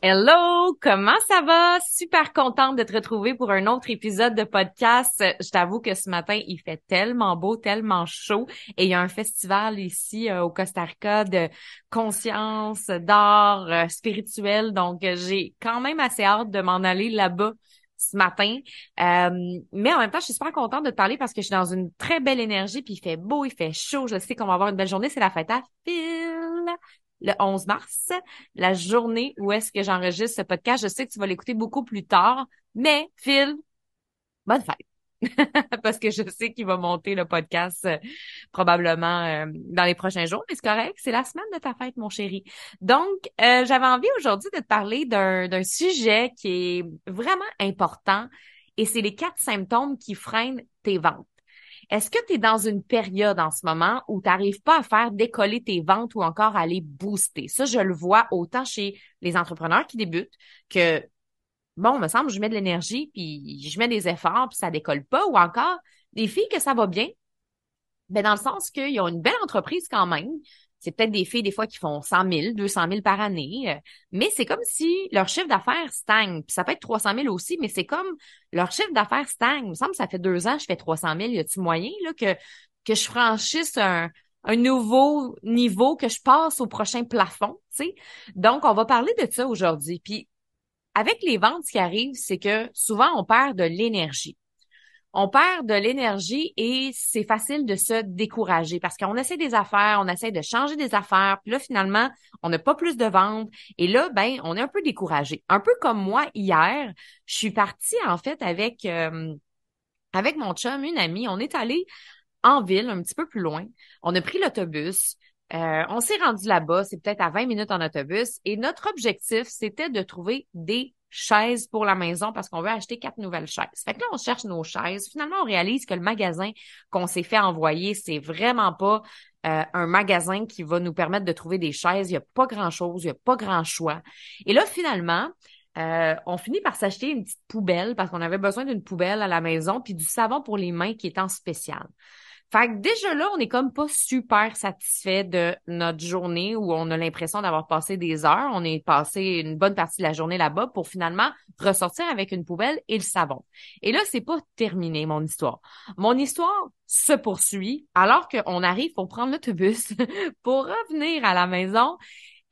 Hello, comment ça va? Super contente de te retrouver pour un autre épisode de podcast. Je t'avoue que ce matin, il fait tellement beau, tellement chaud et il y a un festival ici au Costa Rica de conscience, d'art spirituel. Donc, j'ai quand même assez hâte de m'en aller là-bas ce matin. Mais en même temps, je suis super contente de te parler parce que je suis dans une très belle énergie puis il fait beau, il fait chaud. Je sais qu'on va avoir une belle journée. C'est la fête à Phil le 11 mars, la journée où est-ce que j'enregistre ce podcast. Je sais que tu vas l'écouter beaucoup plus tard, mais Phil, bonne fête. Parce que je sais qu'il va monter le podcast probablement dans les prochains jours, mais c'est correct, c'est la semaine de ta fête, mon chéri. Donc, j'avais envie aujourd'hui de te parler d'un sujet qui est vraiment important et c'est les 4 symptômes qui freinent tes ventes. Est-ce que tu es dans une période en ce moment où tu n'arrives pas à faire décoller tes ventes ou encore à les booster? Ça, je le vois autant chez les entrepreneurs qui débutent que, bon, me semble, je mets de l'énergie, puis je mets des efforts, puis ça décolle pas, ou encore des filles que ça va bien, ben dans le sens qu'ils ont une belle entreprise quand même. C'est peut-être des filles, des fois, qui font 100 000, 200 000 par année, mais c'est comme si leur chiffre d'affaires stagne. Puis ça peut être 300 000 aussi, mais c'est comme leur chiffre d'affaires stagne. Il me semble que ça fait 2 ans que je fais 300 000. Y a-t-il moyen là, que je franchisse un nouveau niveau, que je passe au prochain plafond, tu sais? Donc, on va parler de ça aujourd'hui. Puis, avec les ventes, ce qui arrive, c'est que souvent, on perd de l'énergie. On perd de l'énergie et c'est facile de se décourager parce qu'on essaie des affaires, on essaie de changer des affaires, puis là, finalement, on n'a pas plus de ventes et là, ben, on est un peu découragé. Un peu comme moi, hier, je suis partie, en fait, avec mon chum, une amie, on est allé en ville, un petit peu plus loin. On a pris l'autobus. On s'est rendu là-bas, c'est peut-être à 20 minutes en autobus. Et notre objectif, c'était de trouver des chaises pour la maison parce qu'on veut acheter 4 nouvelles chaises. Fait que là, on cherche nos chaises. Finalement, on réalise que le magasin qu'on s'est fait envoyer, c'est vraiment pas un magasin qui va nous permettre de trouver des chaises. Il n'y a pas grand-chose, il n'y a pas grand choix. Et là, finalement, on finit par s'acheter une petite poubelle parce qu'on avait besoin d'une poubelle à la maison puis du savon pour les mains qui est en spécial. Fait que déjà là, on est comme pas super satisfait de notre journée où on a l'impression d'avoir passé des heures. On est passé une bonne partie de la journée là-bas pour finalement ressortir avec une poubelle et le savon. Et là, c'est pas terminé, mon histoire. Mon histoire se poursuit alors qu'on arrive pour prendre l'autobus pour revenir à la maison.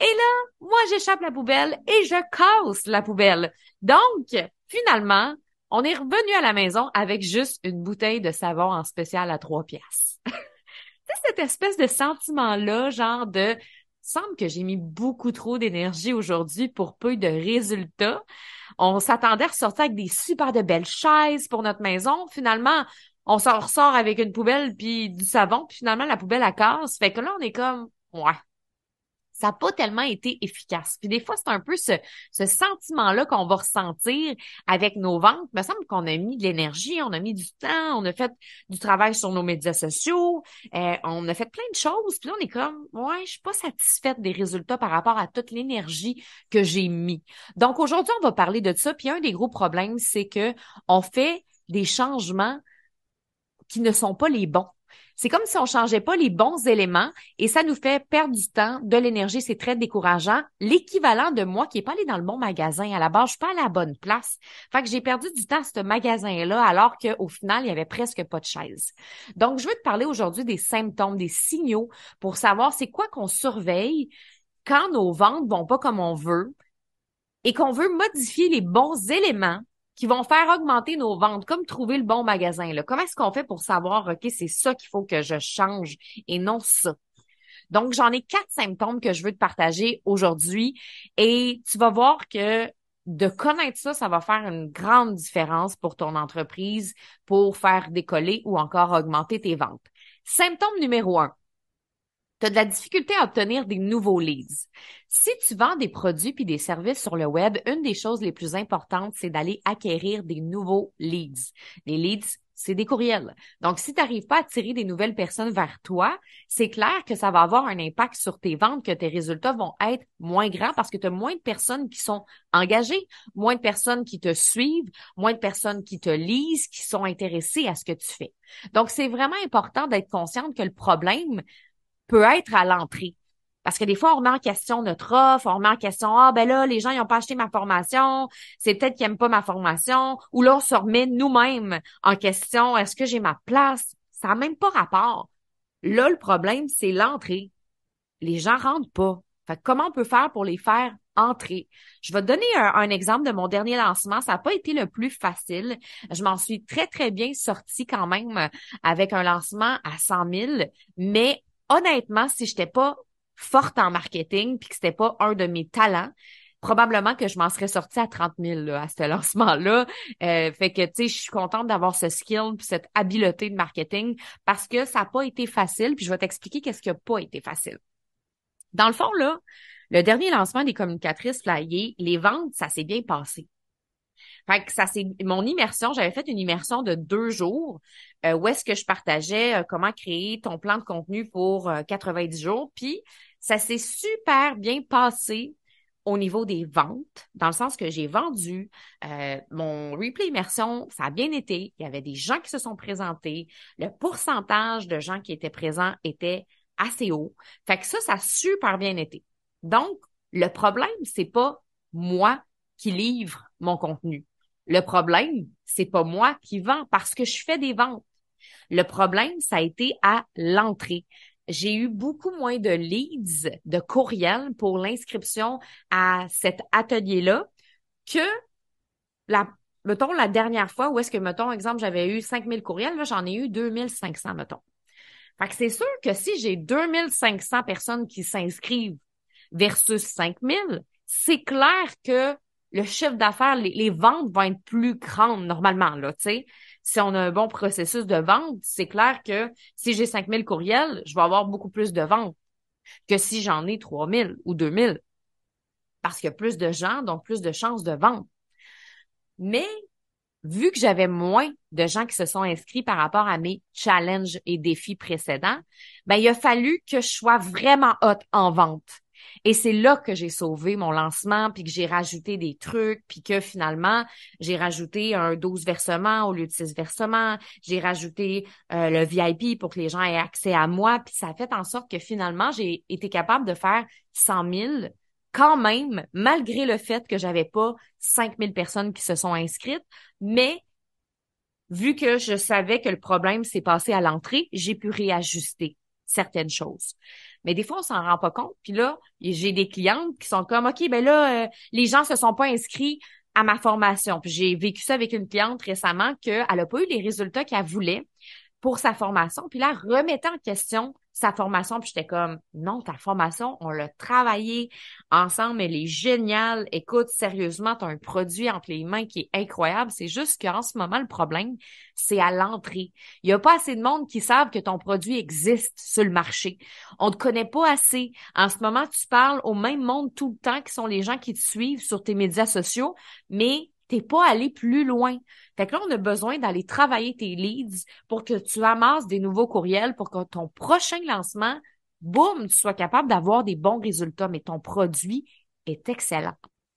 Et là, moi, j'échappe la poubelle et je casse la poubelle. Donc, finalement, on est revenu à la maison avec juste une bouteille de savon en spécial à 3 piastres. C'est cette espèce de sentiment-là, genre de semble que j'ai mis beaucoup trop d'énergie aujourd'hui pour peu de résultats. On s'attendait à ressortir avec des super de belles chaises pour notre maison. Finalement, on s'en ressort avec une poubelle puis du savon, puis finalement la poubelle à casse. Fait que là, on est comme ouais, ça n'a pas tellement été efficace. Puis des fois, c'est un peu ce sentiment-là qu'on va ressentir avec nos ventes. Il me semble qu'on a mis de l'énergie, on a mis du temps, on a fait du travail sur nos médias sociaux, on a fait plein de choses. Puis là, on est comme, ouais, je suis pas satisfaite des résultats par rapport à toute l'énergie que j'ai mis. Donc aujourd'hui, on va parler de ça. Puis un des gros problèmes, c'est que on fait des changements qui ne sont pas les bons. C'est comme si on changeait pas les bons éléments et ça nous fait perdre du temps, de l'énergie, c'est très décourageant. L'équivalent de moi qui est pas allé dans le bon magasin à la base, je suis pas allée à la bonne place. Fait que j'ai perdu du temps à ce magasin-là alors qu'au final, il y avait presque pas de chaise. Donc, je veux te parler aujourd'hui des symptômes, des signaux pour savoir c'est quoi qu'on surveille quand nos ventes vont pas comme on veut et qu'on veut modifier les bons éléments qui vont faire augmenter nos ventes, comme trouver le bon magasin, là. Comment est-ce qu'on fait pour savoir, OK, c'est ça qu'il faut que je change et non ça? Donc, j'en ai 4 symptômes que je veux te partager aujourd'hui et tu vas voir que de connaître ça, ça va faire une grande différence pour ton entreprise, pour faire décoller ou encore augmenter tes ventes. Symptôme numéro 1. Tu as de la difficulté à obtenir des nouveaux leads. Si tu vends des produits puis des services sur le web, une des choses les plus importantes, c'est d'aller acquérir des nouveaux leads. Les leads, c'est des courriels. Donc, si tu n'arrives pas à attirer des nouvelles personnes vers toi, c'est clair que ça va avoir un impact sur tes ventes, que tes résultats vont être moins grands parce que tu as moins de personnes qui sont engagées, moins de personnes qui te suivent, moins de personnes qui te lisent, qui sont intéressées à ce que tu fais. Donc, c'est vraiment important d'être consciente que le problème peut être à l'entrée. Parce que des fois, on remet en question notre offre, on remet en question, ah, ben là, les gens, ils n'ont pas acheté ma formation, c'est peut-être qu'ils n'aiment pas ma formation, ou là, on se remet nous-mêmes en question, est-ce que j'ai ma place? Ça n'a même pas rapport. Là, le problème, c'est l'entrée. Les gens rentrent pas. Fait que comment on peut faire pour les faire entrer? Je vais te donner un exemple de mon dernier lancement. Ça n'a pas été le plus facile. Je m'en suis très, très bien sortie quand même avec un lancement à 100 000. Mais honnêtement, si je n'étais pas forte en marketing puis que c'était pas un de mes talents, probablement que je m'en serais sortie à 30 000 là, à ce lancement-là. Fait que, tu sais, je suis contente d'avoir ce skill puis cette habileté de marketing parce que ça n'a pas été facile. Puis je vais t'expliquer qu'est-ce qui n'a pas été facile. Dans le fond, là, le dernier lancement des communicatrices flyées, les ventes, ça s'est bien passé. Fait que ça c'est mon immersion. J'avais fait une immersion de 2 jours où est-ce que je partageais comment créer ton plan de contenu pour 90 jours. Puis ça s'est super bien passé au niveau des ventes, dans le sens que j'ai vendu mon replay immersion, ça a bien été. Il y avait des gens qui se sont présentés. Le pourcentage de gens qui étaient présents était assez haut. Fait que ça a super bien été. Donc, le problème, c'est pas moi qui livre mon contenu. Le problème, c'est pas moi qui vends parce que je fais des ventes. Le problème, ça a été à l'entrée. J'ai eu beaucoup moins de leads, de courriels pour l'inscription à cet atelier-là que la, mettons, la dernière fois où est-ce que, mettons, exemple, j'avais eu 5000 courriels, là, j'en ai eu 2500, mettons. Fait que c'est sûr que si j'ai 2500 personnes qui s'inscrivent versus 5000, c'est clair que le chiffre d'affaires, les ventes vont être plus grandes normalement, là, tu sais. Si on a un bon processus de vente, c'est clair que si j'ai 5000 courriels, je vais avoir beaucoup plus de ventes que si j'en ai 3000 ou 2000. Parce qu'il y a plus de gens, donc plus de chances de vente. Mais vu que j'avais moins de gens qui se sont inscrits par rapport à mes challenges et défis précédents, ben, il a fallu que je sois vraiment hot en vente. Et c'est là que j'ai sauvé mon lancement, puis que j'ai rajouté des trucs, puis que finalement, j'ai rajouté un 12 versements au lieu de 6 versements. J'ai rajouté le VIP pour que les gens aient accès à moi, puis ça a fait en sorte que finalement, j'ai été capable de faire 100 000 quand même, malgré le fait que j'avais pas 5000 personnes qui se sont inscrites, mais vu que je savais que le problème s'est passé à l'entrée, j'ai pu réajuster certaines choses. Mais des fois, on s'en rend pas compte. Puis là, j'ai des clientes qui sont comme, OK, ben là, les gens se sont pas inscrits à ma formation. Puis j'ai vécu ça avec une cliente récemment qu'elle a pas eu les résultats qu'elle voulait pour sa formation. Puis là, remettant en question sa formation, puis j'étais comme, non, ta formation, on l'a travaillé ensemble, elle est géniale. Écoute, sérieusement, tu as un produit entre les mains qui est incroyable. C'est juste qu'en ce moment, le problème, c'est à l'entrée. Il n'y a pas assez de monde qui savent que ton produit existe sur le marché. On ne te connaît pas assez. En ce moment, tu parles au même monde tout le temps qui sont les gens qui te suivent sur tes médias sociaux, mais t'es pas allé plus loin. Fait que là, on a besoin d'aller travailler tes leads pour que tu amasses des nouveaux courriels pour que ton prochain lancement, boum, tu sois capable d'avoir des bons résultats, mais ton produit est excellent.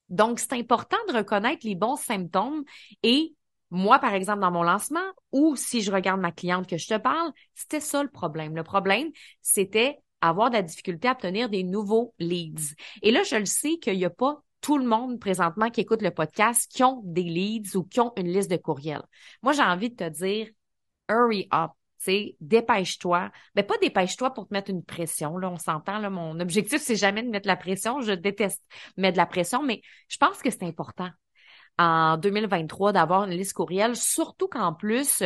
Donc, c'est important de reconnaître les bons symptômes et moi, par exemple, dans mon lancement, ou si je regarde ma cliente que je te parle, c'était ça le problème. Le problème, c'était avoir de la difficulté à obtenir des nouveaux leads. Et là, je le sais qu'il n'y a pas tout le monde présentement qui écoute le podcast qui ont des leads ou qui ont une liste de courriels. Moi, j'ai envie de te dire, hurry up. Tu sais, dépêche-toi. Mais pas dépêche-toi pour te mettre une pression. Là, on s'entend. Là, mon objectif, c'est jamais de mettre la pression. Je déteste mettre de la pression, mais je pense que c'est important en 2023 d'avoir une liste courriel, surtout qu'en plus,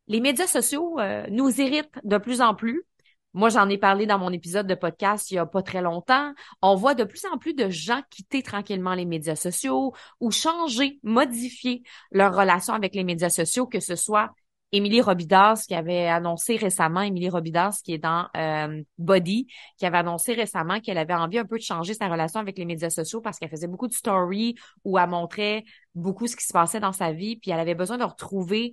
les médias sociaux nous irritent de plus en plus. Moi, j'en ai parlé dans mon épisode de podcast il y a pas très longtemps. On voit de plus en plus de gens quitter tranquillement les médias sociaux ou changer, modifier leur relation avec les médias sociaux, que ce soit Émilie Robidas qui avait annoncé récemment, Émilie Robidas qui est dans Body, qui avait annoncé récemment qu'elle avait envie un peu de changer sa relation avec les médias sociaux parce qu'elle faisait beaucoup de stories où elle montrait beaucoup ce qui se passait dans sa vie, puis elle avait besoin de retrouver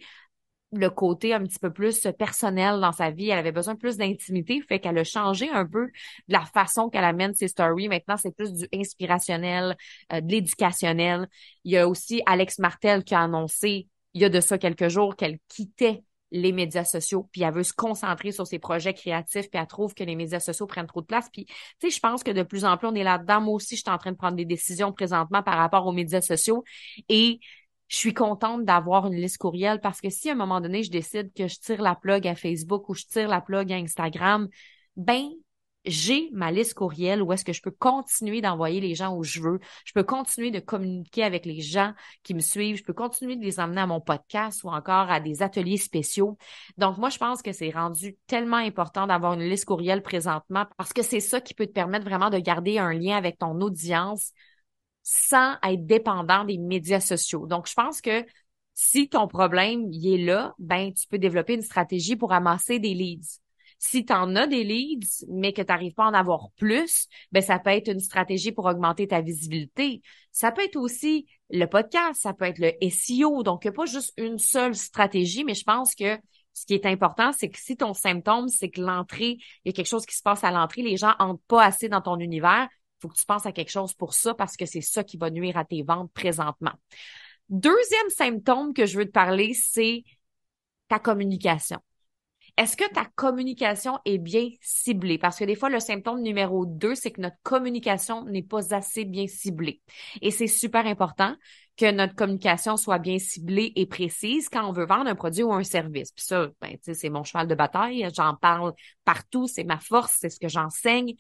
le côté un petit peu plus personnel dans sa vie. Elle avait besoin de plus d'intimité, fait qu'elle a changé un peu de la façon qu'elle amène ses stories. Maintenant, c'est plus du inspirationnel, de l'éducationnel. Il y a aussi Alex Martel qui a annoncé, il y a de ça quelques jours, qu'elle quittait les médias sociaux, puis elle veut se concentrer sur ses projets créatifs, puis elle trouve que les médias sociaux prennent trop de place. Puis, tu sais, je pense que de plus en plus, on est là-dedans. Moi aussi, je suis en train de prendre des décisions présentement par rapport aux médias sociaux et je suis contente d'avoir une liste courriel parce que si à un moment donné, je décide que je tire la plug à Facebook ou je tire la plug à Instagram, ben, j'ai ma liste courriel où est-ce que je peux continuer d'envoyer les gens où je veux. Je peux continuer de communiquer avec les gens qui me suivent. Je peux continuer de les emmener à mon podcast ou encore à des ateliers spéciaux. Donc, moi, je pense que c'est rendu tellement important d'avoir une liste courriel présentement parce que c'est ça qui peut te permettre vraiment de garder un lien avec ton audience sans être dépendant des médias sociaux. Donc, je pense que si ton problème il est là, ben tu peux développer une stratégie pour amasser des leads. Si tu en as des leads, mais que tu n'arrives pas à en avoir plus, ben ça peut être une stratégie pour augmenter ta visibilité. Ça peut être aussi le podcast, ça peut être le SEO. Donc, il n'y a pas juste une seule stratégie, mais je pense que ce qui est important, c'est que si ton symptôme, c'est que l'entrée, il y a quelque chose qui se passe à l'entrée, les gens entrent pas assez dans ton univers, faut que tu penses à quelque chose pour ça parce que c'est ça qui va nuire à tes ventes présentement. Deuxième symptôme que je veux te parler, c'est ta communication. Est-ce que ta communication est bien ciblée? Parce que des fois, le symptôme numéro 2, c'est que notre communication n'est pas assez bien ciblée. Et c'est super important que notre communication soit bien ciblée et précise quand on veut vendre un produit ou un service. Puis ça, ben, tu sais, c'est mon cheval de bataille. J'en parle partout. C'est ma force. C'est ce que j'enseigne.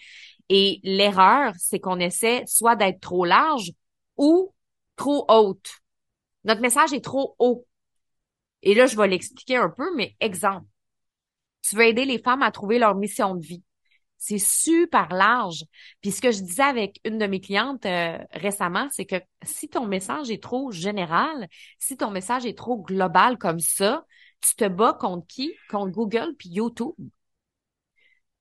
Et l'erreur, c'est qu'on essaie soit d'être trop large ou trop haute. Notre message est trop haut. Et là, je vais l'expliquer un peu, mais exemple. Tu veux aider les femmes à trouver leur mission de vie. C'est super large. Puis ce que je disais avec une de mes clientes récemment, c'est que si ton message est trop général, si ton message est trop global comme ça, tu te bats contre qui? Contre Google puis YouTube.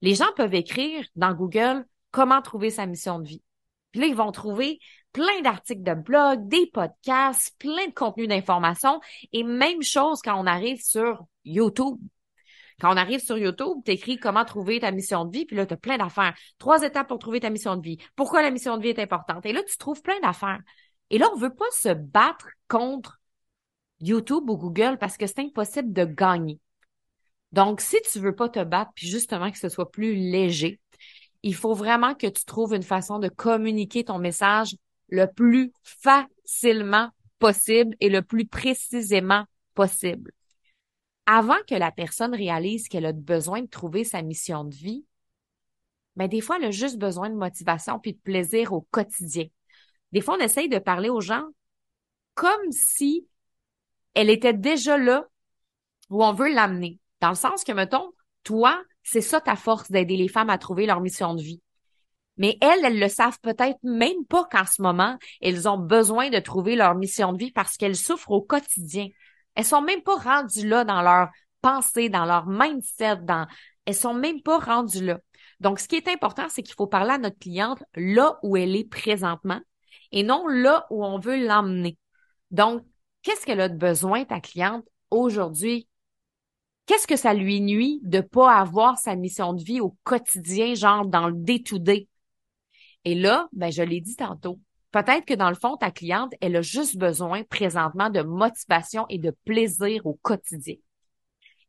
Les gens peuvent écrire dans Google comment trouver sa mission de vie. Puis là, ils vont trouver plein d'articles de blog, des podcasts, plein de contenus d'information et même chose quand on arrive sur YouTube. Quand on arrive sur YouTube, tu écris comment trouver ta mission de vie, puis là, tu as plein d'affaires. 3 étapes pour trouver ta mission de vie. Pourquoi la mission de vie est importante? Et là, tu trouves plein d'affaires. Et là, on veut pas se battre contre YouTube ou Google parce que c'est impossible de gagner. Donc, si tu veux pas te battre, puis justement que ce soit plus léger, il faut vraiment que tu trouves une façon de communiquer ton message le plus facilement possible et le plus précisément possible. Avant que la personne réalise qu'elle a besoin de trouver sa mission de vie, mais des fois, elle a juste besoin de motivation puis de plaisir au quotidien. Des fois, on essaye de parler aux gens comme si elle était déjà là où on veut l'amener. Dans le sens que, mettons, toi, c'est ça ta force d'aider les femmes à trouver leur mission de vie. Mais elles le savent peut-être même pas qu'en ce moment, elles ont besoin de trouver leur mission de vie parce qu'elles souffrent au quotidien. Elles sont même pas rendues là dans leur pensée, dans leur mindset, elles sont même pas rendues là. Donc, ce qui est important, c'est qu'il faut parler à notre cliente là où elle est présentement et non là où on veut l'emmener. Donc, qu'est-ce qu'elle a de besoin, ta cliente, aujourd'hui? Qu'est-ce que ça lui nuit de pas avoir sa mission de vie au quotidien, genre dans le day-to-day? Et là, ben, je l'ai dit tantôt, peut-être que dans le fond, ta cliente, elle a juste besoin présentement de motivation et de plaisir au quotidien.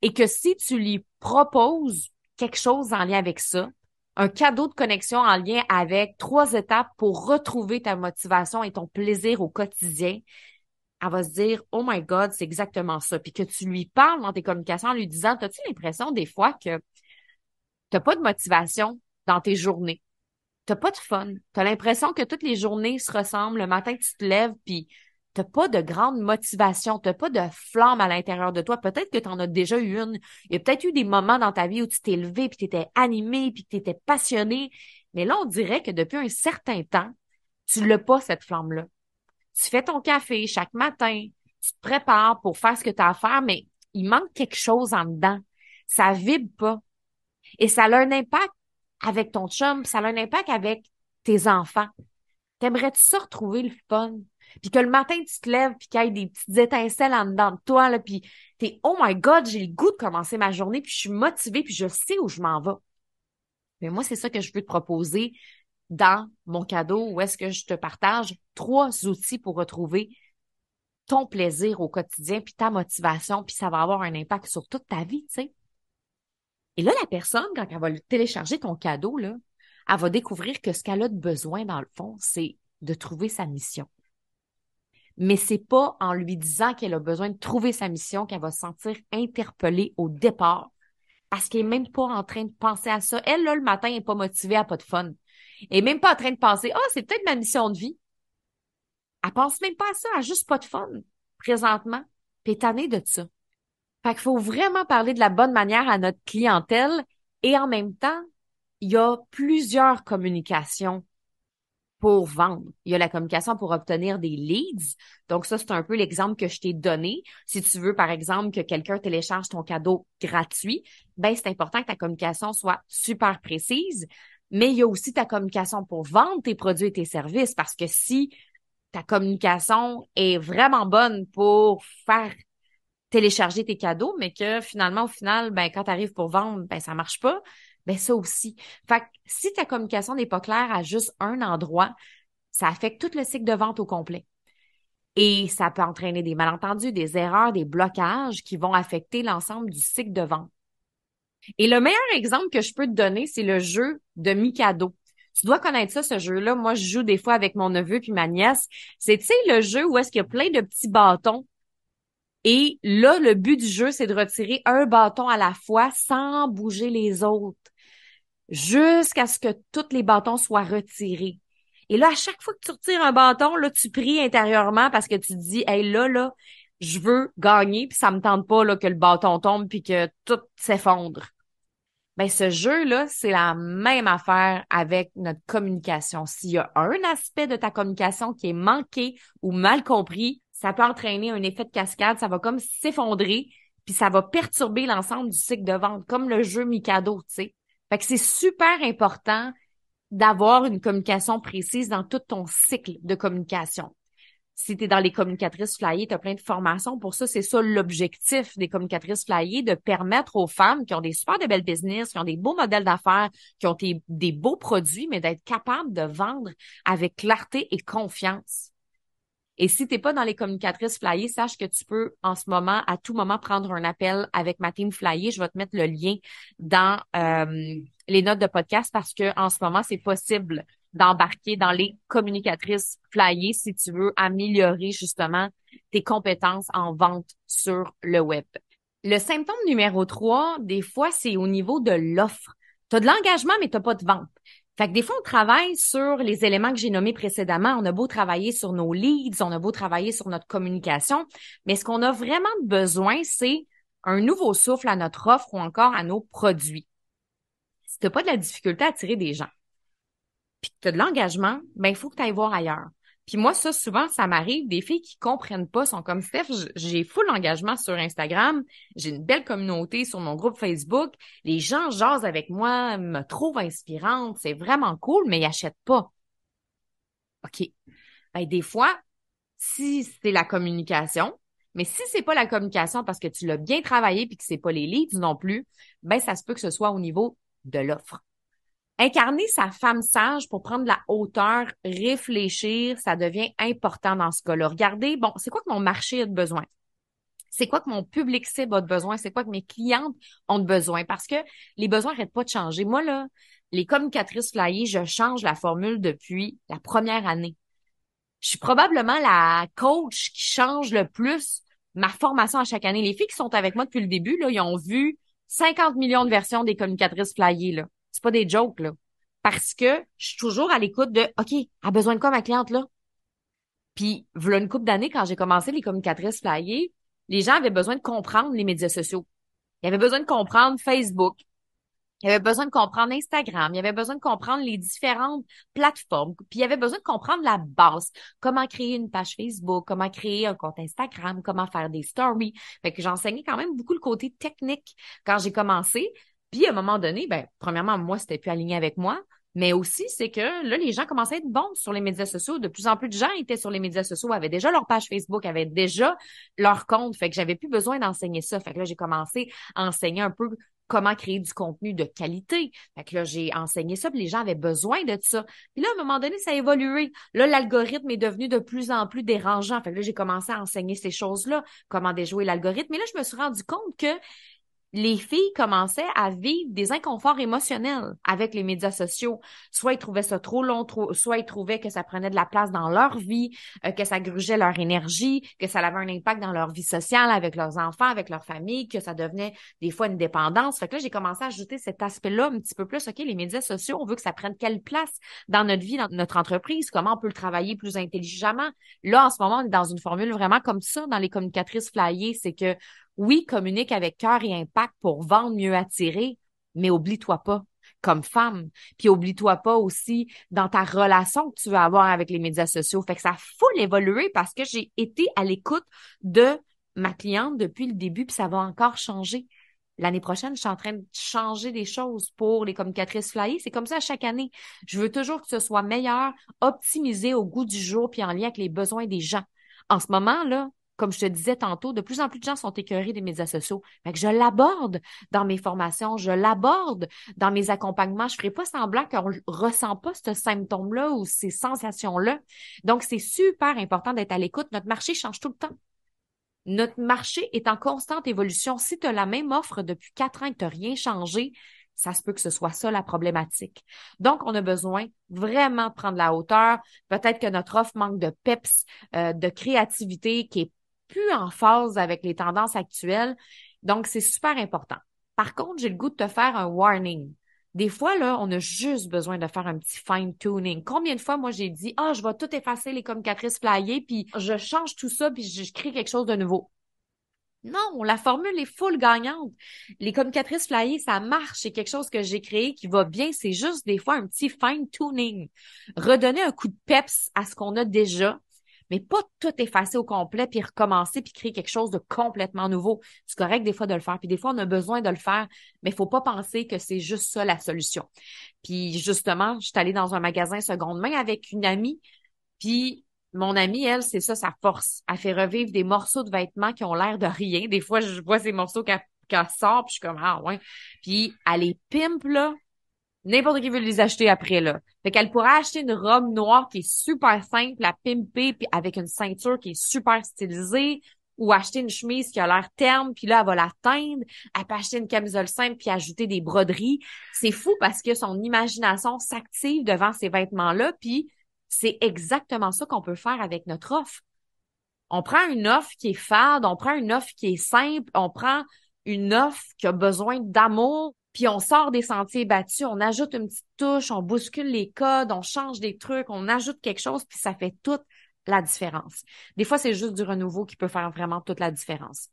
Et que si tu lui proposes quelque chose en lien avec ça, un cadeau de connexion en lien avec 3 étapes pour retrouver ta motivation et ton plaisir au quotidien, elle va se dire, oh my God, c'est exactement ça. Puis que tu lui parles dans tes communications en lui disant, as-tu l'impression des fois que t'as pas de motivation dans tes journées? T'as pas de fun. T'as l'impression que toutes les journées se ressemblent. Le matin, tu te lèves, puis t'as pas de grande motivation. T'as pas de flamme à l'intérieur de toi. Peut-être que t'en as déjà eu une. Il y a peut-être eu des moments dans ta vie où tu t'es levé, puis t'étais animé, puis que t'étais passionné. Mais là, on dirait que depuis un certain temps, tu l'as pas, cette flamme-là. Tu fais ton café chaque matin. Tu te prépares pour faire ce que tu as à faire, mais il manque quelque chose en dedans. Ça vibre pas. Et ça a un impact avec ton chum, ça a un impact avec tes enfants. T'aimerais-tu ça retrouver le fun? Puis que le matin, tu te lèves, puis qu'il y ait des petites étincelles en dedans de toi, là, puis t'es « Oh my God, j'ai le goût de commencer ma journée, puis je suis motivée, puis je sais où je m'en vais. » Mais moi, c'est ça que je veux te proposer dans mon cadeau, où est-ce que je te partage 3 outils pour retrouver ton plaisir au quotidien, puis ta motivation, puis ça va avoir un impact sur toute ta vie, tu sais. Et là, la personne, quand elle va télécharger ton cadeau, là, elle va découvrir que ce qu'elle a de besoin, dans le fond, c'est de trouver sa mission. Mais c'est pas en lui disant qu'elle a besoin de trouver sa mission qu'elle va se sentir interpellée au départ, parce qu'elle est même pas en train de penser à ça. Elle, là, le matin, elle est pas motivée, elle a pas de fun. Elle est même pas en train de penser, ah, c'est peut-être ma mission de vie. Elle pense même pas à ça, elle a juste pas de fun, présentement. Puis elle est tannée de ça. Fait qu'il faut vraiment parler de la bonne manière à notre clientèle et en même temps, il y a plusieurs communications pour vendre. Il y a la communication pour obtenir des leads. Donc ça, c'est un peu l'exemple que je t'ai donné. Si tu veux, par exemple, que quelqu'un télécharge ton cadeau gratuit, ben c'est important que ta communication soit super précise. Mais il y a aussi ta communication pour vendre tes produits et tes services parce que si ta communication est vraiment bonne pour faire télécharger tes cadeaux, mais que finalement, au final, ben, quand tu arrives pour vendre, ben, ça marche pas, ben, ça aussi. Fait que si ta communication n'est pas claire à juste un endroit, ça affecte tout le cycle de vente au complet. Et ça peut entraîner des malentendus, des erreurs, des blocages qui vont affecter l'ensemble du cycle de vente. Et le meilleur exemple que je peux te donner, c'est le jeu de Mikado. Tu dois connaître ça, ce jeu-là. Moi, je joue des fois avec mon neveu puis ma nièce. C'est, tu sais, le jeu où est-ce qu'il y a plein de petits bâtons. Et là, le but du jeu, c'est de retirer un bâton à la fois sans bouger les autres, jusqu'à ce que tous les bâtons soient retirés. Et là, à chaque fois que tu retires un bâton, là, tu pries intérieurement parce que tu te dis, hey, là, je veux gagner, puis ça me tente pas là que le bâton tombe puis que tout s'effondre. Ben, ce jeu-là, c'est la même affaire avec notre communication. S'il y a un aspect de ta communication qui est manqué ou mal compris, ça peut entraîner un effet de cascade, ça va comme s'effondrer, puis ça va perturber l'ensemble du cycle de vente, comme le jeu Mikado, tu sais. Fait que c'est super important d'avoir une communication précise dans tout ton cycle de communication. Si tu es dans les communicatrices flyées, tu as plein de formations pour ça. C'est ça l'objectif des communicatrices flyées, de permettre aux femmes qui ont des super de belles business, qui ont des beaux modèles d'affaires, qui ont des beaux produits, mais d'être capables de vendre avec clarté et confiance. Et si t'es pas dans les communicatrices flyées, sache que tu peux en ce moment, à tout moment, prendre un appel avec ma team flyée. Je vais te mettre le lien dans les notes de podcast parce que en ce moment, c'est possible d'embarquer dans les communicatrices flyées si tu veux améliorer justement tes compétences en vente sur le web. Le symptôme numéro 3, des fois, c'est au niveau de l'offre. Tu as de l'engagement, mais tu n'as pas de vente. Fait que des fois, on travaille sur les éléments que j'ai nommés précédemment. On a beau travailler sur nos leads, on a beau travailler sur notre communication, mais ce qu'on a vraiment besoin, c'est un nouveau souffle à notre offre ou encore à nos produits. Si tu n'as pas de la difficulté à attirer des gens, puis que tu as de l'engagement, ben il faut que tu ailles voir ailleurs. Puis moi, ça, souvent, ça m'arrive, des filles qui comprennent pas, sont comme Steph, j'ai full engagement sur Instagram, j'ai une belle communauté sur mon groupe Facebook, les gens jasent avec moi, me trouvent inspirante, c'est vraiment cool, mais ils achètent pas. OK. Ben, des fois, si c'est la communication, mais si c'est pas la communication parce que tu l'as bien travaillé puis que c'est pas les leads non plus, ben, ça se peut que ce soit au niveau de l'offre. Incarner sa femme sage pour prendre de la hauteur, réfléchir, ça devient important dans ce cas-là. Regardez, bon, c'est quoi que mon marché a de besoin? C'est quoi que mon public cible a de besoin? C'est quoi que mes clientes ont de besoin? Parce que les besoins n'arrêtent pas de changer. Moi, là, les communicatrices flyées, je change la formule depuis la première année. Je suis probablement la coach qui change le plus ma formation à chaque année. Les filles qui sont avec moi depuis le début, là, ils ont vu 50 millions de versions des communicatrices flyées, là. C'est pas des jokes, là. Parce que je suis toujours à l'écoute de, OK, elle a besoin de quoi, ma cliente, là? Puis, voilà une couple d'années, quand j'ai commencé les communicatrices flyées, les gens avaient besoin de comprendre les médias sociaux. Ils avaient besoin de comprendre Facebook. Il y avait besoin de comprendre Instagram, il y avait besoin de comprendre les différentes plateformes, puis il y avait besoin de comprendre la base, comment créer une page Facebook, comment créer un compte Instagram, comment faire des stories. Fait que j'enseignais quand même beaucoup le côté technique quand j'ai commencé. Puis à un moment donné, ben premièrement, moi, c'était plus aligné avec moi, mais aussi c'est que là, les gens commençaient à être bons sur les médias sociaux. De plus en plus de gens étaient sur les médias sociaux, avaient déjà leur page Facebook, avaient déjà leur compte. Fait que j'avais plus besoin d'enseigner ça. Fait que là, j'ai commencé à enseigner un peu comment créer du contenu de qualité. Fait que là, j'ai enseigné ça, puis les gens avaient besoin de ça. Puis là, à un moment donné, ça a évolué. Là, l'algorithme est devenu de plus en plus dérangeant. Fait que là, j'ai commencé à enseigner ces choses-là, comment déjouer l'algorithme. Mais là, je me suis rendu compte que les filles commençaient à vivre des inconforts émotionnels avec les médias sociaux. Soit ils trouvaient ça trop long, soit ils trouvaient que ça prenait de la place dans leur vie, que ça grugeait leur énergie, que ça avait un impact dans leur vie sociale avec leurs enfants, avec leur famille, que ça devenait des fois une dépendance. Fait que là, j'ai commencé à ajouter cet aspect-là un petit peu plus. OK, les médias sociaux, on veut que ça prenne quelle place dans notre vie, dans notre entreprise, comment on peut le travailler plus intelligemment. Là, en ce moment, on est dans une formule vraiment comme ça dans les communicatrices flyées, c'est que oui, communique avec cœur et impact pour vendre, mieux attirer, mais oublie-toi pas comme femme. Puis oublie-toi pas aussi dans ta relation que tu veux avoir avec les médias sociaux. Fait que ça a full évolué parce que j'ai été à l'écoute de ma cliente depuis le début, puis ça va encore changer. L'année prochaine, je suis en train de changer des choses pour les communicatrices flyées. C'est comme ça à chaque année. Je veux toujours que ce soit meilleur, optimisé au goût du jour, puis en lien avec les besoins des gens. En ce moment, là, comme je te disais tantôt, de plus en plus de gens sont écœurés des médias sociaux. Fait que je l'aborde dans mes formations, je l'aborde dans mes accompagnements. Je ferai pas semblant qu'on ressent pas ce symptôme-là ou ces sensations-là. Donc, c'est super important d'être à l'écoute. Notre marché change tout le temps. Notre marché est en constante évolution. Si tu as la même offre depuis 4 ans et que tu n'as rien changé, ça se peut que ce soit ça la problématique. Donc, on a besoin vraiment de prendre la hauteur. Peut-être que notre offre manque de peps, de créativité qui est plus en phase avec les tendances actuelles. Donc, c'est super important. Par contre, j'ai le goût de te faire un warning. Des fois, là, on a juste besoin de faire un petit fine-tuning. Combien de fois, moi, j'ai dit, ah, je vais tout effacer les communicatrices flyées, puis je change tout ça, puis je crée quelque chose de nouveau. Non, la formule est full gagnante. Les communicatrices flyées, ça marche. C'est quelque chose que j'ai créé qui va bien. C'est juste des fois un petit fine-tuning. Redonner un coup de peps à ce qu'on a déjà, mais pas tout effacer au complet, puis recommencer, puis créer quelque chose de complètement nouveau. C'est correct des fois de le faire, puis des fois on a besoin de le faire, mais il faut pas penser que c'est juste ça la solution. Puis justement, je suis allée dans un magasin seconde main avec une amie, puis mon amie, elle, c'est ça sa force. Elle fait revivre des morceaux de vêtements qui ont l'air de rien. Des fois, je vois ces morceaux qu'elle sort, puis je suis comme, ah ouais. Puis elle les pimpe, là. N'importe qui veut les acheter après, là. Fait qu'elle pourrait acheter une robe noire qui est super simple à pimper, puis avec une ceinture qui est super stylisée, ou acheter une chemise qui a l'air terne, puis là, elle va la teindre. Elle peut acheter une camisole simple, puis ajouter des broderies. C'est fou parce que son imagination s'active devant ces vêtements-là, puis c'est exactement ça qu'on peut faire avec notre offre. On prend une offre qui est fade, on prend une offre qui est simple, on prend une offre qui a besoin d'amour, puis on sort des sentiers battus, on ajoute une petite touche, on bouscule les codes, on change des trucs, on ajoute quelque chose, puis ça fait toute la différence. Des fois, c'est juste du renouveau qui peut faire vraiment toute la différence.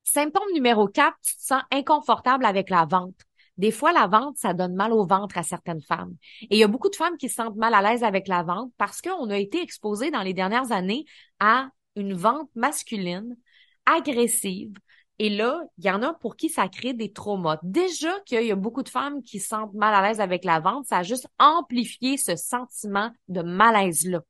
Symptôme numéro 4, tu te sens inconfortable avec la vente. Des fois, la vente, ça donne mal au ventre à certaines femmes. Et il y a beaucoup de femmes qui se sentent mal à l'aise avec la vente parce qu'on a été exposé dans les dernières années à une vente masculine, agressive. Et là, il y en a pour qui ça crée des traumas. Déjà qu'il y a beaucoup de femmes qui se sentent mal à l'aise avec la vente, ça a juste amplifié ce sentiment de malaise-là.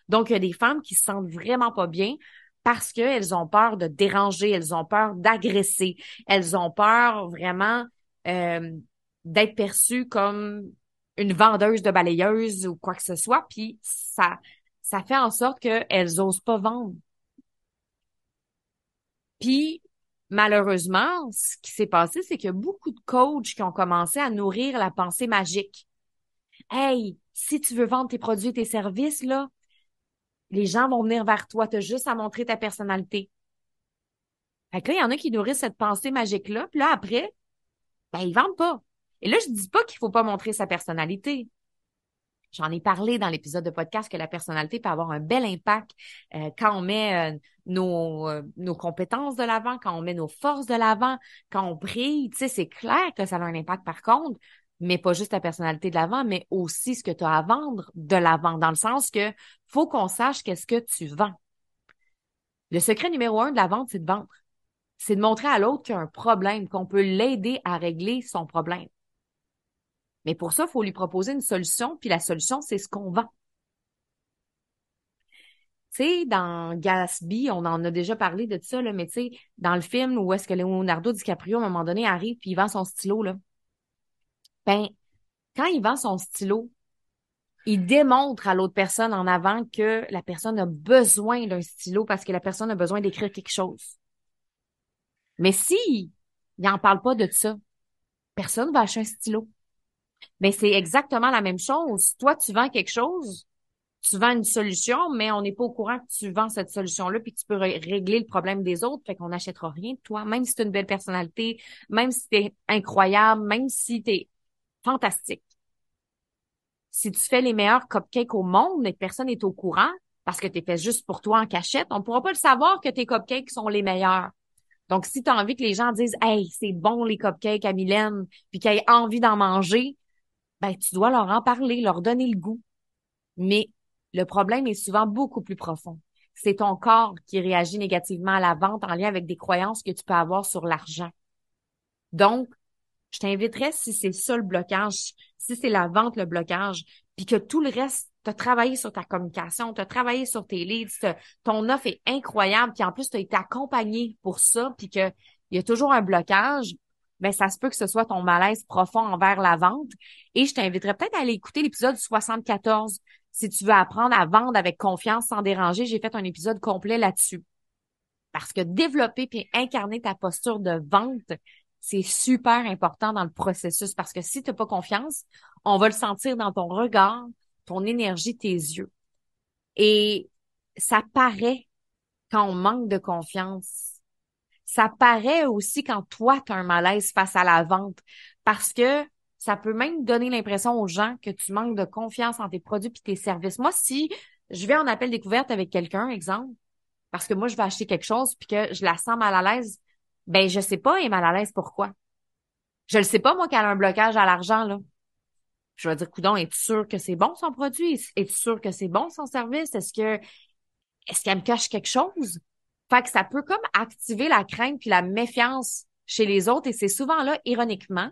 Donc, il y a des femmes qui se sentent vraiment pas bien parce qu'elles ont peur de déranger, elles ont peur d'agresser, elles ont peur vraiment euh, d'être perçues comme une vendeuse de balayeuse ou quoi que ce soit, puis ça fait en sorte qu'elles osent pas vendre. Puis, malheureusement, ce qui s'est passé, c'est qu'il y a beaucoup de coachs qui ont commencé à nourrir la pensée magique. Hey, si tu veux vendre tes produits et tes services, là, les gens vont venir vers toi. Tu as juste à montrer ta personnalité. Fait que là, il y en a qui nourrissent cette pensée magique-là, puis là, après, ben, ils vendent pas. Et là, je dis pas qu'il faut pas montrer sa personnalité. J'en ai parlé dans l'épisode de podcast que la personnalité peut avoir un bel impact quand on met nos compétences de l'avant, quand on met nos forces de l'avant, quand on brille. Tu sais, c'est clair que ça a un impact par contre, mais pas juste ta personnalité de l'avant, mais aussi ce que tu as à vendre de l'avant, dans le sens que faut qu'on sache qu'est-ce que tu vends. Le secret numéro 1 de la vente, c'est de vendre. C'est de montrer à l'autre qu'il y a un problème, qu'on peut l'aider à régler son problème. Mais pour ça, il faut lui proposer une solution, puis la solution, c'est ce qu'on vend. Tu sais, dans Gatsby, on en a déjà parlé de ça, là, mais tu sais, dans le film où est-ce que Leonardo DiCaprio, à un moment donné, arrive puis il vend son stylo, là. Ben, quand il vend son stylo, il démontre à l'autre personne en avant que la personne a besoin d'un stylo parce que la personne a besoin d'écrire quelque chose. Mais si il n'en parle pas de ça, personne va acheter un stylo. Mais c'est exactement la même chose. Toi, tu vends quelque chose, tu vends une solution, mais on n'est pas au courant que tu vends cette solution-là, puis que tu peux régler le problème des autres, fait qu'on n'achètera rien de toi, même si tu as une belle personnalité, même si tu es incroyable, même si tu es fantastique. Si tu fais les meilleurs cupcakes au monde, mais que personne n'est au courant, parce que tu es fait juste pour toi en cachette, on ne pourra pas le savoir que tes cupcakes sont les meilleurs. Donc, si tu as envie que les gens disent, hey, c'est bon les cupcakes à Mylène, puis qu'ils aient envie d'en manger, ben, tu dois leur en parler, leur donner le goût. Mais le problème est souvent beaucoup plus profond. C'est ton corps qui réagit négativement à la vente en lien avec des croyances que tu peux avoir sur l'argent. Donc, je t'inviterais, si c'est ça le blocage, si c'est la vente le blocage, puis que tout le reste, tu as travaillé sur ta communication, tu as travaillé sur tes leads, ton offre est incroyable, puis en plus, tu as été accompagné pour ça, puis qu'il y a toujours un blocage, ben ça se peut que ce soit ton malaise profond envers la vente. Et je t'inviterais peut-être à aller écouter l'épisode 74 si tu veux apprendre à vendre avec confiance sans déranger. J'ai fait un épisode complet là-dessus. Parce que développer puis incarner ta posture de vente, c'est super important dans le processus parce que si tu n'as pas confiance, on va le sentir dans ton regard, ton énergie, tes yeux. Et ça paraît quand on manque de confiance. Ça paraît aussi quand toi, tu as un malaise face à la vente parce que ça peut même donner l'impression aux gens que tu manques de confiance en tes produits puis tes services. Moi, si je vais en appel découverte avec quelqu'un, exemple, parce que moi, je vais acheter quelque chose puis que je la sens mal à l'aise, ben je sais pas, elle est mal à l'aise pourquoi. Je le sais pas, moi, qu'elle a un blocage à l'argent, là. Je vais dire, coudonc, es-tu sûr que c'est bon son produit? Es-tu sûr que c'est bon son service? Est-ce qu'elle me cache quelque chose? Fait que ça peut comme activer la crainte puis la méfiance chez les autres et c'est souvent là, ironiquement,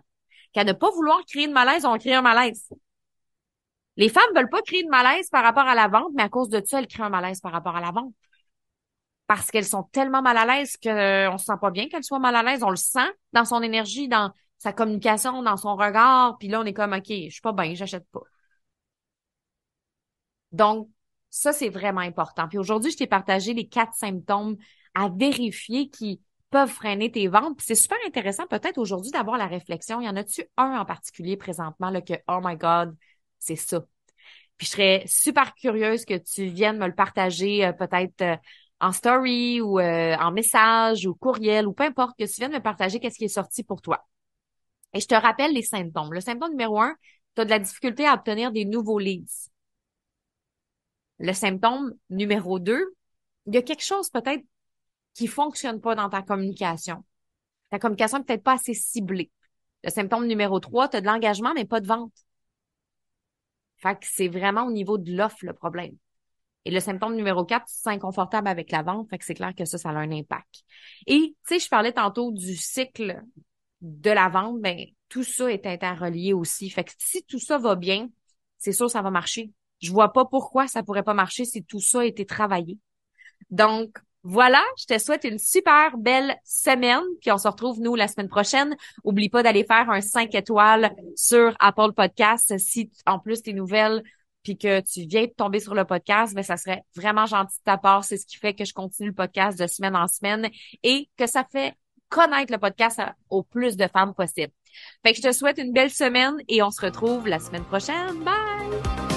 qu'à ne pas vouloir créer de malaise, on crée un malaise. Les femmes veulent pas créer de malaise par rapport à la vente, mais à cause de ça, elles créent un malaise par rapport à la vente. Parce qu'elles sont tellement mal à l'aise qu'on se sent pas bien qu'elles soient mal à l'aise. On le sent dans son énergie, dans sa communication, dans son regard. Puis là, on est comme, OK, je suis pas bien, j'achète pas. Donc, ça, c'est vraiment important. Puis aujourd'hui, je t'ai partagé les 4 symptômes à vérifier qui peuvent freiner tes ventes. Puis c'est super intéressant peut-être aujourd'hui d'avoir la réflexion. Y en a-tu un en particulier présentement là, que, oh my God, c'est ça. Puis je serais super curieuse que tu viennes me le partager peut-être en story ou en message ou courriel ou peu importe, que tu viennes me partager qu'est-ce qui est sorti pour toi. Et je te rappelle les symptômes. Le symptôme numéro 1, tu as de la difficulté à obtenir des nouveaux leads. Le symptôme numéro 2, il y a quelque chose peut-être qui fonctionne pas dans ta communication. Ta communication n'est peut-être pas assez ciblée. Le symptôme numéro 3, tu as de l'engagement mais pas de vente. Fait que c'est vraiment au niveau de l'offre le problème. Et le symptôme numéro 4, tu te sens inconfortable avec la vente, fait que c'est clair que ça a un impact. Et, tu sais, je parlais tantôt du cycle de la vente, ben, tout ça est interrelié aussi. Fait que si tout ça va bien, c'est sûr ça va marcher. Je vois pas pourquoi ça pourrait pas marcher si tout ça a été travaillé. Donc, voilà, je te souhaite une super belle semaine, puis on se retrouve, nous, la semaine prochaine. Oublie pas d'aller faire un 5 étoiles sur Apple Podcast si, en plus, tes nouvelles puis que tu viens de tomber sur le podcast, ben ça serait vraiment gentil de ta part. C'est ce qui fait que je continue le podcast de semaine en semaine et que ça fait connaître le podcast au plus de femmes possible. Fait que je te souhaite une belle semaine et on se retrouve la semaine prochaine. Bye!